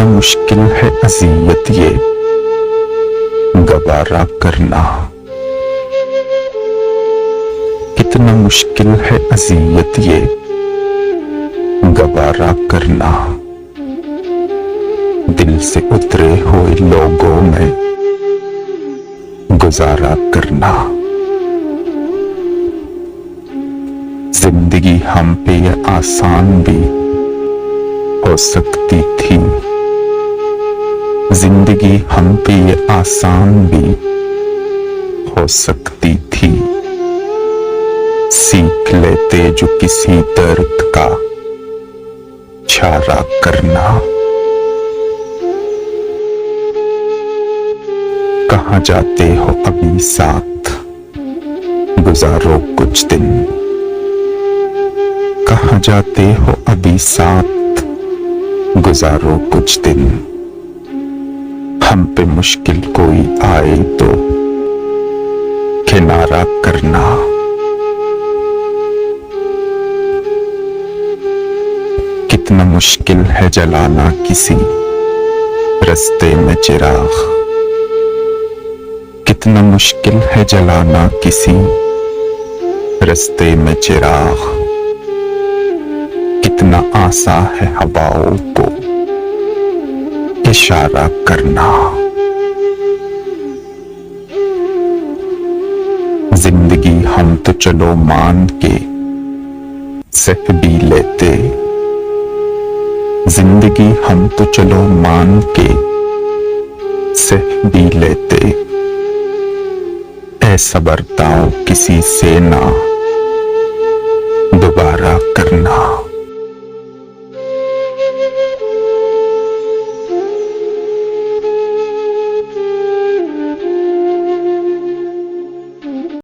कितना मुश्किल है अज़ियत ये गवारा करना, कितना मुश्किल है अज़ियत ये गवारा करना। दिल से उतरे हुए लोगों में गुजारा करना। जिंदगी हम पे ये आसान भी हो सकती थी, जिंदगी हम पे ये आसान भी हो सकती थी। सीख लेते जो किसी दर्द का चारा करना। कहाँ जाते हो अभी साथ गुजारो कुछ दिन, कहाँ जाते हो अभी साथ गुजारो कुछ दिन। हम पे मुश्किल कोई आए तो किनारा करना। कितना मुश्किल है जलाना किसी रास्ते में चिराग, कितना मुश्किल है जलाना किसी रास्ते में चिराग। कितना आसा है हवाओं को इशारा करना। जिंदगी हम तो चलो मान के सह भी लेते, जिंदगी हम तो चलो मान के सह भी लेते। ऐसा बर्ताव किसी से ना दोबारा करना।